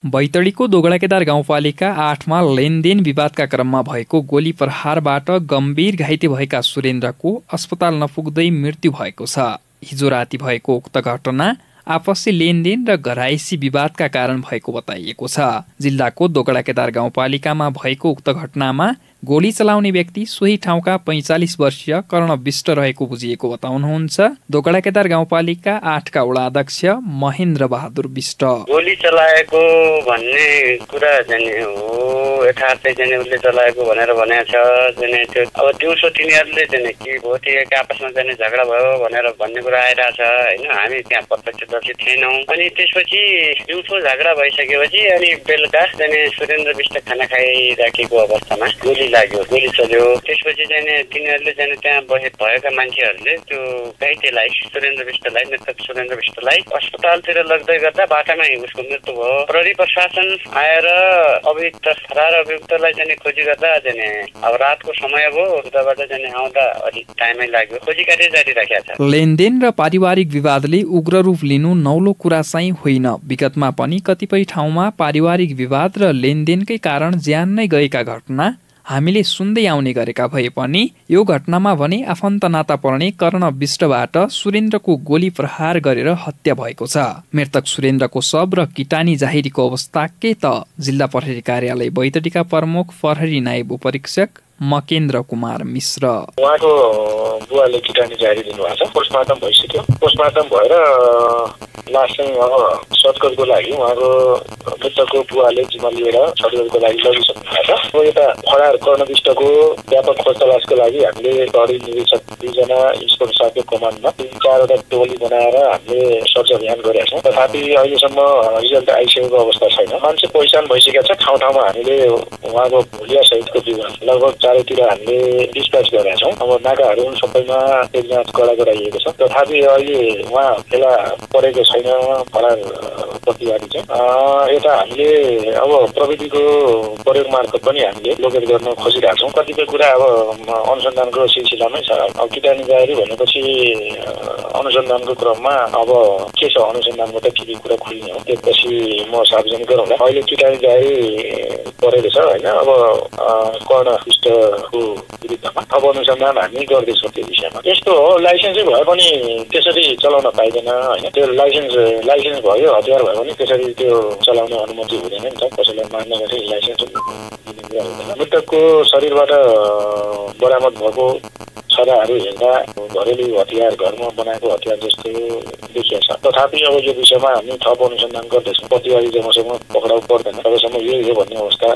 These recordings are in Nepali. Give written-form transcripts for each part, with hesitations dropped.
बैतडीको दोगडाकेदार गाउँपालिका 8मा लेनदेन विवादका क्रममा भएको गोली प्रहारबाट गम्भीर घाइते भएका सुरेन्द्रको अस्पताल नपुग्दै मृत्यु भएको छ। हिजो राति भएको उक्त घटना आपसी लेनदेन र घराइसी विवादका कारण भएको बताइएको छ। जिल्लाको दोगडाकेदार गाउँपालिकामा भएको उक्त घटनामा गोली चलाउने व्यक्ति सोही ठाउँका 45 वर्षीय कर्ण विष्ट रहेको बुझिएको बताउनुहुन्छ दोगडाकेदार गाउँपालिका 8का वडा अध्यक्ष महेन्द्र बहादुर विष्ट। गोली चलाएको भन्ने कुरा जाने हो, यथार्थ जाने उसले चलाएको भनेर भनेको छ। जाने त्यो अब दिउँसो तिनीहरूले जाने के भयो, त्यो आपसमा जाने झगडा भयो भनेर भन्ने कुरा आइरहेछ हैन। हामी त्यहाँ प्रत्यक्षदर्शी थिएनौं। अनि त्यसपछि दिउँसो झगडा भइसकेपछि अनि बेलुका जाने सुरेन्द्र विष्ट खाना खाइराखेको अवस्थामा गोली लाग्यो, गोली चल्यो। त्यसपछि जाने तिनीहरूले जाने त्यहाँ भएका मान्छेहरूले त्यो घाइतेलाई सुरेन्द्र विष्टलाई, मृतक सुरेन्द्र विष्टलाई अस्पतालतिर लग्दै गर्दा बाटामै उसको मृत्यु भयो। प्रहरी प्रशासन आएर अभियुक्त फरार अभियुक्तलाई जाने खोजी गर्दा जाने अब रातको समय भयो, उताबाट जाने आउँदा अलिक टाइमै लाग्यो। खोजी कार्य जारी राखेको छ। लेनदेन र पारिवारिक विवादले उग्र रूप लिनु नौलो कुरा चाहिँ होइन। विगतमा पनि कतिपय ठाउँमा पारिवारिक विवाद र लेनदेनकै कारण ज्यान नै गएका घटना हामीले सुन्दै आउने गरेका भए पनि यो घटनामा भने आफन्त नाता पर्ने कर्ण विष्टबाट सुरेन्द्रको गोली प्रहार गरेर हत्या भएको छ। मृतक सुरेन्द्रको शव र किटानी जाहेरीको अवस्था के त? जिल्ला प्रहरी कार्यालय बैतडीका प्रमुख प्रहरी नायब उपरीक्षक मकेन्द्र कुमार मिश्र। उहाँको बुवाले किटानी जाहेरी दिनुभएको छ। पोस्टमार्टम भइसक्यो। पोस्टमार्टम भएर लास चाहिँ अब सत्करको लागि उहाँको मृतकको बुवाले जिम्मा लिएर सत्करको लागि लगिसक्नु भएको छ। यता फरार कर्ण विष्टको व्यापक खोज तलासको लागि हामीले प्रहरी निरीक्षक 2 जना इन्सपेक्टर साहबको कमान्डमा 3-4वटा टोली बनाएर हामीले सर्च अभियान गरेका छौँ। तथापि अहिलेसम्म रिजल्ट आइसकेको अवस्था छैन। मान्छे पहिचान भइसकेका छ। ठाउँ ठाउँमा हामीले उहाँको भुलिया सहितको विवरण लगभग चारैतिर हामीले डिस्प्याच गरेका छौँ। अब नाकाहरू सबैमा एक जाँच गराइएको छ। तथापि अहिले उहाँ फेला परेको छैन फरार प्रतिवादी चाहिँ। यता हामीले अब प्रविधिको प्रयोग मार्फत पनि हामीले लोकेट गर्न खोजिरहेका छौँ। कतिपय कुरा अब अनुसन्धानको सिलसिलामै छ। अब किटानी जाहेरी भनेपछि अनुसन्धानको क्रममा अब के छ अनुसन्धानबाट के कुरा खुल्ने हो त्यसपछि म सार्वजनिक गरौँला। अहिले किटानी जाहेरी परेको छ होइन। अब कर्ण विष्टको विरुद्धमा अब अनुसन्धान हामी गर्दैछौँ त्यो विषयमा। यस्तो हो, लाइसेन्सै भए पनि त्यसरी चलाउन पाइँदैन होइन। त्यो लाइसेन्स भयो, हतियार भयो भने त्यसरी त्यो चलाउने अनुमति हुँदैन नि त। कसैलाई मार्न गरे लाइसेन्स दिने कुरा हुँदैन। मृतकको शरीरबाट बरामद भएको छराहरू हेर्दा घरेलु हतियार, घरमा बनाएको हतियार जस्तो देखिएको छ। तथापि अब यो विषयमा हामी थप अनुसन्धान गर्दैछौँ। प्रतिवादी जबसम्म पक्राउ पर्दैन तबसम्म यो भन्ने अवस्था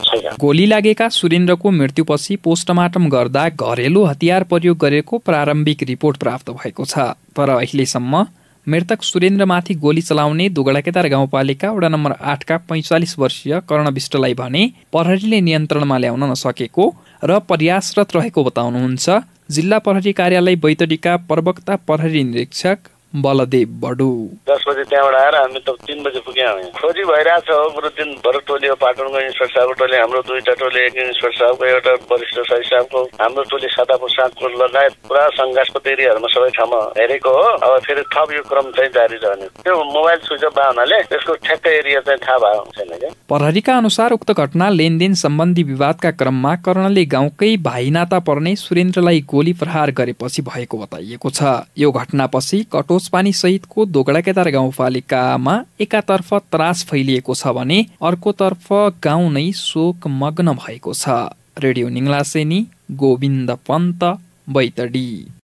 छैन। गोली लागेका सुरेन्द्रको मृत्युपछि पोस्टमार्टम गर्दा घरेलु हतियार प्रयोग गरेको प्रारम्भिक रिपोर्ट प्राप्त भएको छ। तर अहिलेसम्म मृतक सुरेन्द्रमाथि गोली चलाउने दोगडाकेदार गाउँपालिका वडा नम्बर 8का 45 वर्षीय कर्ण विष्टलाई भने प्रहरीले नियन्त्रणमा ल्याउन नसकेको र प्रयासरत रहेको बताउनुहुन्छ जिल्ला प्रहरी कार्यालय बैतडीका प्रवक्ता प्रहरी निरीक्षक बलदेव बडु। 10 बजे त्यहाँबाट आएर हामी त 3 बजे पुग्यौँ। हामी खोजी भइरहेछ हो। पुरो दिनभर टोली हो। पाटनको इन्सपेक्टर साहबको टोली, हाम्रो 2टा टोली, एक इन्सपेक्टर साहबको, एउटा वरिष्ठ सही साहबको, हाम्रो टोली सातापुर 7को लगायत पुरा सङ्घासपत एरियाहरूमा सबै ठाउँमा हेरेको हो। अब फेरि थप यो क्रम चाहिँ जारी रहने। त्यो मोबाइल स्विच अफ भयो हुनाले त्यसको ठ्याक्कै एरिया चाहिँ थाहा भएको छैन क्या। प्रहरीका अनुसार उक्त घटना लेनदेन सम्बन्धी विवादका क्रममा कर्णले गाउँकै भाइनाता पर्ने सुरेन्द्रलाई गोली प्रहार गरेपछि भएको बताइएको छ। यो घटनापछि कटोचपानी सहितको दोगडाकेदार गाउँपालिकामा एकातर्फ त्रास फैलिएको छ भने अर्कोतर्फ गाउँ नै शोकमग्न भएको छ। रेडियो निङ्लासेनी, गोविन्द पन्त, बैतडी।